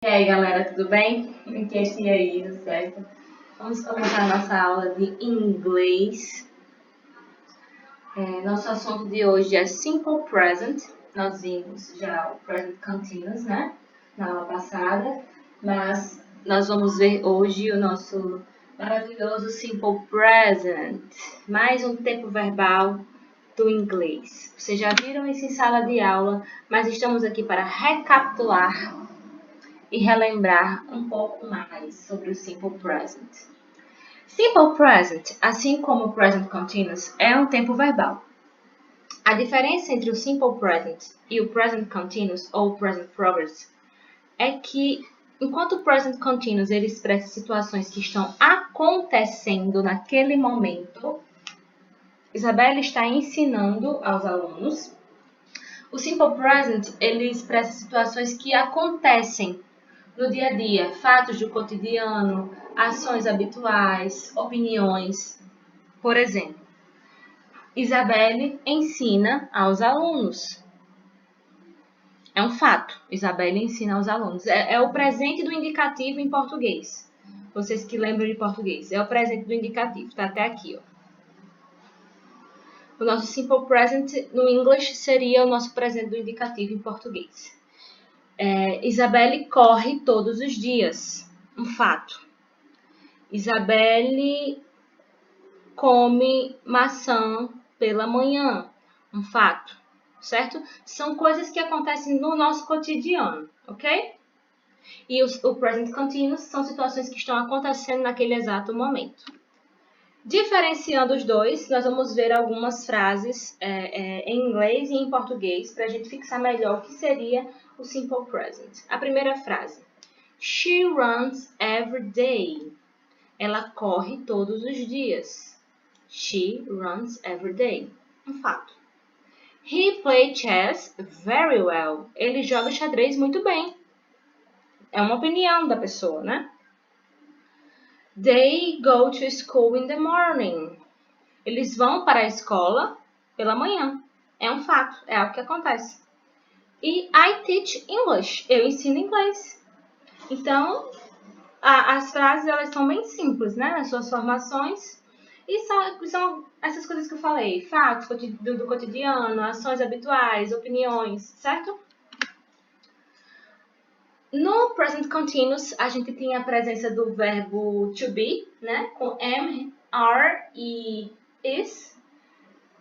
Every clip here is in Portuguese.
E aí, galera, tudo bem? Aqui é a Tia Isa, certo? Vamos começar a nossa aula de inglês. Nosso assunto de hoje é Simple Present. Nós vimos já o Present Continuous, né? Na aula passada. Mas nós vamos ver hoje o nosso maravilhoso Simple Present. Mais um tempo verbal do inglês. Vocês já viram isso em sala de aula, mas estamos aqui para recapitular e relembrar um pouco mais sobre o Simple Present. Simple Present, assim como o Present Continuous, é um tempo verbal. A diferença entre o Simple Present e o Present Continuous ou Present Progress é que, enquanto o Present Continuous ele expressa situações que estão acontecendo naquele momento, Isabela está ensinando aos alunos. O Simple Present ele expressa situações que acontecem no dia a dia, fatos do cotidiano, ações habituais, opiniões. Por exemplo, Isabelle ensina aos alunos. É um fato. Isabelle ensina aos alunos. É o presente do indicativo em português. Vocês que lembram de português. É o presente do indicativo. Está até aqui, ó. O nosso simple present no English seria o nosso presente do indicativo em português. Isabelle corre todos os dias. Um fato. Isabelle come maçã pela manhã. Um fato, certo? São coisas que acontecem no nosso cotidiano, ok? E o present continuous são situações que estão acontecendo naquele exato momento. Diferenciando os dois, nós vamos ver algumas frases em inglês e em português para a gente fixar melhor o que seria o simple present. A primeira frase. She runs every day. Ela corre todos os dias. She runs every day. Um fato. He plays chess very well. Ele joga xadrez muito bem. É uma opinião da pessoa, né? They go to school in the morning. Eles vão para a escola pela manhã. É um fato, é algo que acontece. E I teach English. Eu ensino inglês. Então, as frases elas são bem simples, né? Nas suas formações. E são essas coisas que eu falei. Fatos do cotidiano, ações habituais, opiniões, certo? No present continuous, a gente tem a presença do verbo to be, né? Com am, are e is.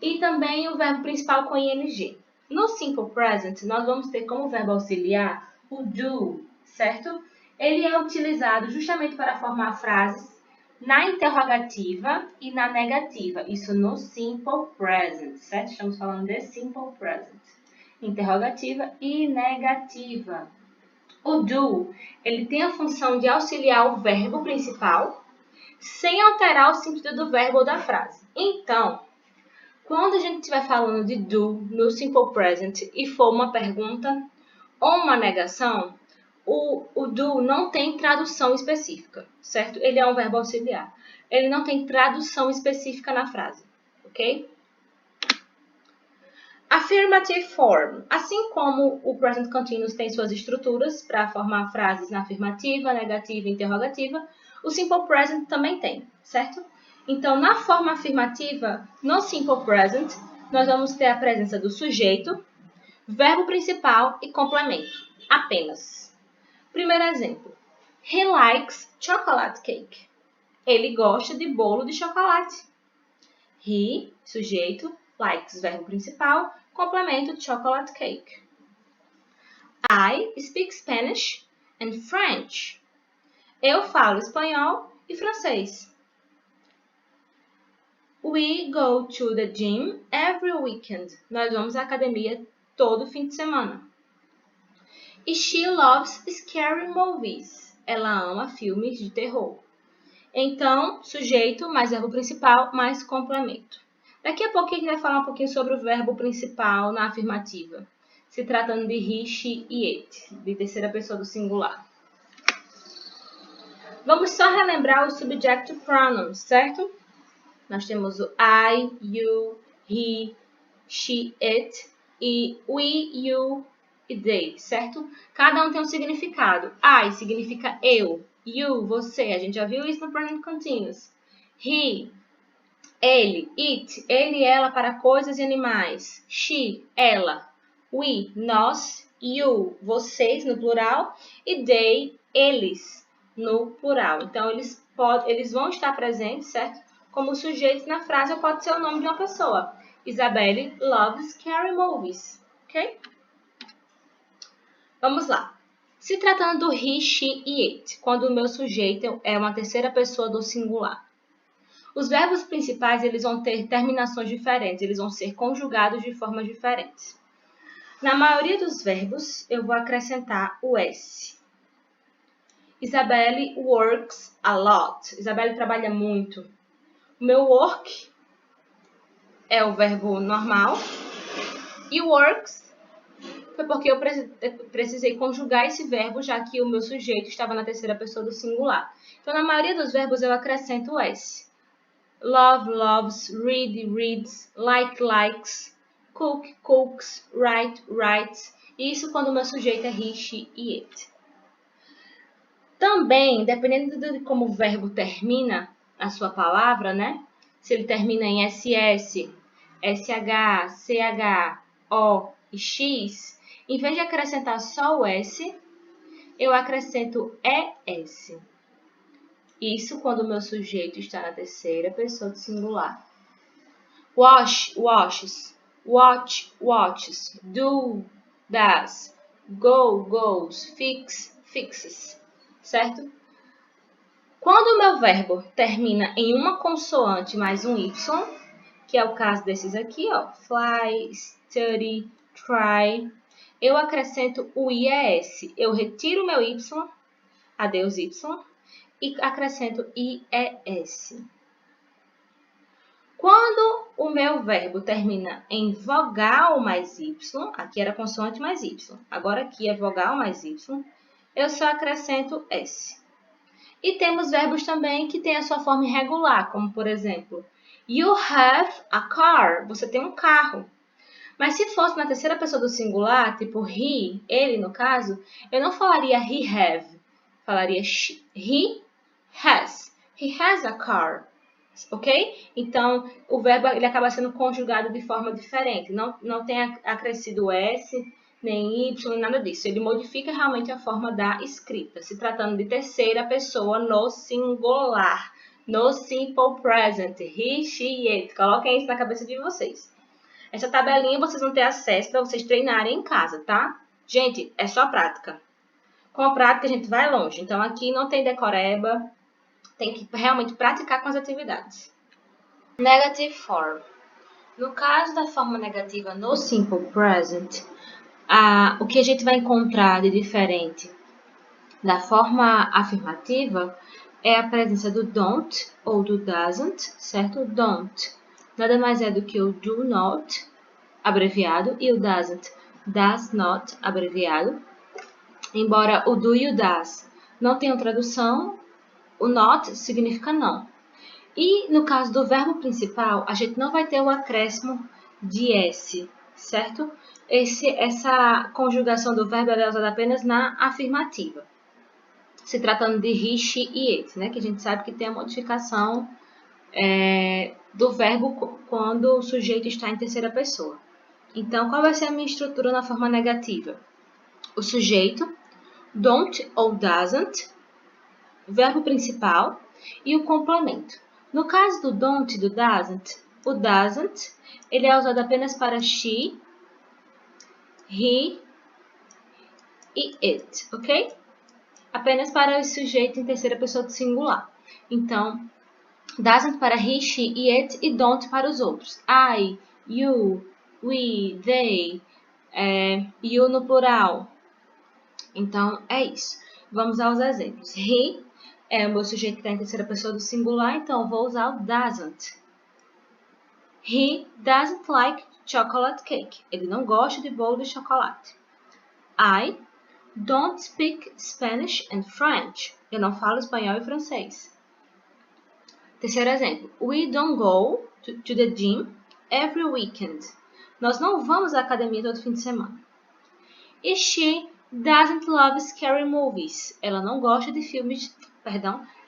E também o verbo principal com ing. No simple present, nós vamos ter como verbo auxiliar o do, certo? Ele é utilizado justamente para formar frases na interrogativa e na negativa. Isso no simple present, certo? Estamos falando de simple present. Interrogativa e negativa. O do, ele tem a função de auxiliar o verbo principal sem alterar o sentido do verbo ou da frase. Então, quando a gente estiver falando de do no simple present e for uma pergunta ou uma negação, o do não tem tradução específica, certo? Ele é um verbo auxiliar. Ele não tem tradução específica na frase, ok? Affirmative form. Assim como o present continuous tem suas estruturas para formar frases na afirmativa, negativa e interrogativa, o simple present também tem, certo? Então, na forma afirmativa, no simple present, nós vamos ter a presença do sujeito, verbo principal e complemento, apenas. Primeiro exemplo. He likes chocolate cake. Ele gosta de bolo de chocolate. He, sujeito, likes, verbo principal, complemento, chocolate cake. I speak Spanish and French. Eu falo espanhol e francês. We go to the gym every weekend. Nós vamos à academia todo fim de semana. E she loves scary movies. Ela ama filmes de terror. Então, sujeito mais verbo principal mais complemento. Daqui a pouquinho a gente vai falar um pouquinho sobre o verbo principal na afirmativa, se tratando de he, she e it, de terceira pessoa do singular. Vamos só relembrar os subjective pronouns, certo? Nós temos o I, you, he, she, it e we, you, e they, certo? Cada um tem um significado. I significa eu, you, você. A gente já viu isso no present continuous. He, ele, it, ele e ela para coisas e animais. She, ela. We, nós. You, vocês no plural. E they, eles no plural. Então, eles vão estar presentes, certo? Como sujeitos na frase ou pode ser o nome de uma pessoa. Isabelle loves scary movies. Ok? Vamos lá. Se tratando do he, she e it, quando o meu sujeito é uma terceira pessoa do singular. Os verbos principais eles vão ter terminações diferentes, eles vão ser conjugados de formas diferentes. Na maioria dos verbos, eu vou acrescentar o S. Isabelle works a lot. Isabelle trabalha muito. O meu work é o verbo normal. E works foi porque eu precisei conjugar esse verbo, já que o meu sujeito estava na terceira pessoa do singular. Então, na maioria dos verbos, eu acrescento o S. Love, loves, read, reads, like, likes, cook, cooks, write, writes. Isso quando o meu sujeito é he, she e it. Também, dependendo de como o verbo termina a sua palavra, né? Se ele termina em SS, SH, CH, O e X, em vez de acrescentar só o S, eu acrescento ES. Isso quando o meu sujeito está na terceira pessoa do singular. Wash, washes. Watch, watches. Do, does. Go, goes. Fix, fixes. Certo? Quando o meu verbo termina em uma consoante mais um Y, que é o caso desses aqui, ó, fly, study, try, eu acrescento o IES. Eu retiro o meu Y, adeus Y, e acrescento IES. Quando o meu verbo termina em vogal mais Y, aqui era consoante mais Y, agora aqui é vogal mais Y, eu só acrescento S. E temos verbos também que têm a sua forma irregular, como por exemplo, you have a car, você tem um carro. Mas se fosse na terceira pessoa do singular, tipo he, ele no caso, eu não falaria he have, falaria he has. He has a car. Ok? Então, o verbo ele acaba sendo conjugado de forma diferente. Não tem acrescido S, nem Y, nada disso. Ele modifica realmente a forma da escrita, se tratando de terceira pessoa no singular, no simple present, he, she, it. Coloquem isso na cabeça de vocês. Essa tabelinha vocês vão ter acesso para vocês treinarem em casa, tá? Gente, é só prática. Com a prática a gente vai longe. Então, aqui não tem decoreba. Tem que realmente praticar com as atividades. Negative form. No caso da forma negativa no simple present, o que a gente vai encontrar de diferente da forma afirmativa é a presença do don't ou do doesn't, certo? Don't nada mais é do que o do not, abreviado, e o doesn't, does not, abreviado. Embora o do e o does não tenham tradução, o not significa não. E no caso do verbo principal, a gente não vai ter o acréscimo de S, certo? Essa conjugação do verbo é usada apenas na afirmativa. Se tratando de he, she e it, né? Que a gente sabe que tem a modificação do verbo quando o sujeito está em terceira pessoa. Então, qual vai ser a minha estrutura na forma negativa? O sujeito, don't ou doesn't, verbo principal e o complemento. No caso do don't e do doesn't, o doesn't ele é usado apenas para she, he e it, ok? Apenas para o sujeito em terceira pessoa do singular. Então, doesn't para he, she e it e don't para os outros. I, you, we, they, you no plural. Então, é isso. Vamos aos exemplos. He é o meu sujeito que está em terceira pessoa do singular, então eu vou usar o doesn't. He doesn't like chocolate cake. Ele não gosta de bolo de chocolate. I don't speak Spanish and French. Eu não falo espanhol e francês. Terceiro exemplo. We don't go to the gym every weekend. Nós não vamos à academia todo fim de semana. E she doesn't love scary movies. Ela não gosta de filmes,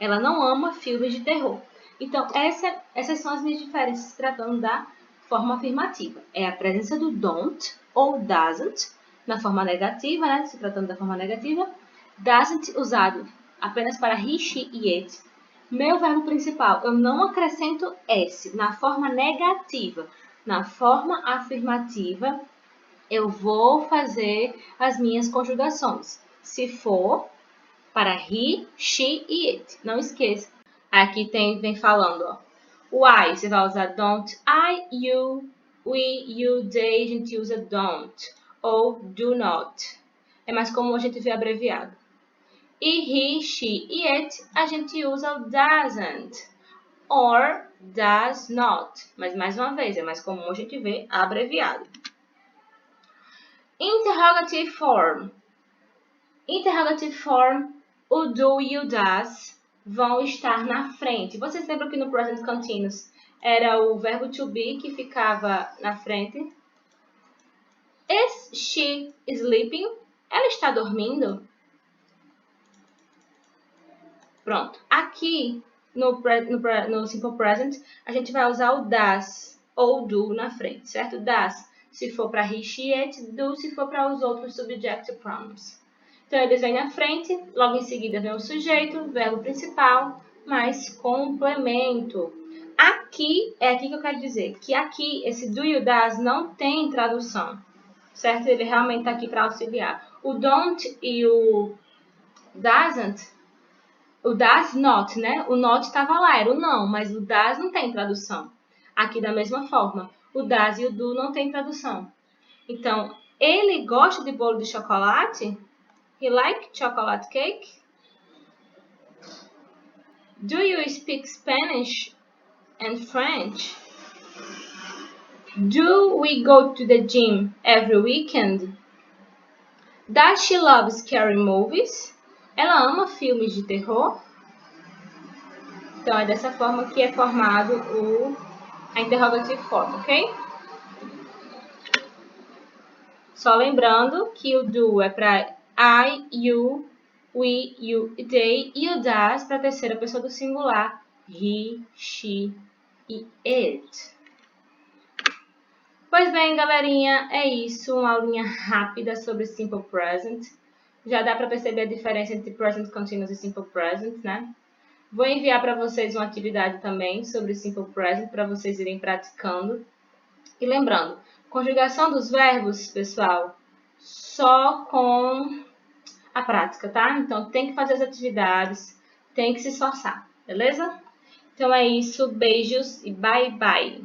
ela não ama filmes de terror. Então, essas são as minhas diferenças se tratando da forma afirmativa. É a presença do don't ou doesn't na forma negativa, né? Se tratando da forma negativa. Doesn't usado apenas para he, she e it. Meu verbo principal, eu não acrescento S na forma negativa. Na forma afirmativa, eu vou fazer as minhas conjugações. Se for para he, she e it. Não esqueça. Aqui vem falando, ó. O I, você vai usar don't. I, you, we, you, they, a gente usa don't. Ou do not. É mais comum a gente ver abreviado. E he, she e it, a gente usa o doesn't. Or does not. Mas, mais uma vez, é mais comum a gente ver abreviado. Interrogative form. Interrogative form, o do e o does vão estar na frente. Vocês lembram que no present continuous era o verbo to be que ficava na frente? Is she sleeping? Ela está dormindo? Pronto. Aqui no simple present a gente vai usar o does ou do na frente, certo? Does se for para he, she, it, do se for para os outros subject pronouns. Então, eles vêm na frente, logo em seguida vem o sujeito, verbo principal, mais complemento. Aqui, é aqui que eu quero dizer, que aqui, esse do e o does não tem tradução, certo? Ele realmente está aqui para auxiliar. O don't e o doesn't, o does not, né? O not estava lá, era o não, mas o does não tem tradução. Aqui da mesma forma, o does e o do não tem tradução. Então, ele gosta de bolo de chocolate? He like chocolate cake? Do you speak Spanish and French? Do we go to the gym every weekend? Does she love scary movies? Ela ama filmes de terror? Então, é dessa forma que é formado a interrogative form, ok? Só lembrando que o do é para I, you, we, you, they e o does para a terceira pessoa do singular, he, she e it. Pois bem, galerinha, é isso, uma aulinha rápida sobre Simple Present. Já dá para perceber a diferença entre Present Continuous e Simple Present, né? Vou enviar para vocês uma atividade também sobre Simple Present para vocês irem praticando. E lembrando, conjugação dos verbos, pessoal, só com a prática, tá? Então, tem que fazer as atividades, tem que se esforçar, beleza? Então, é isso. Beijos e bye, bye!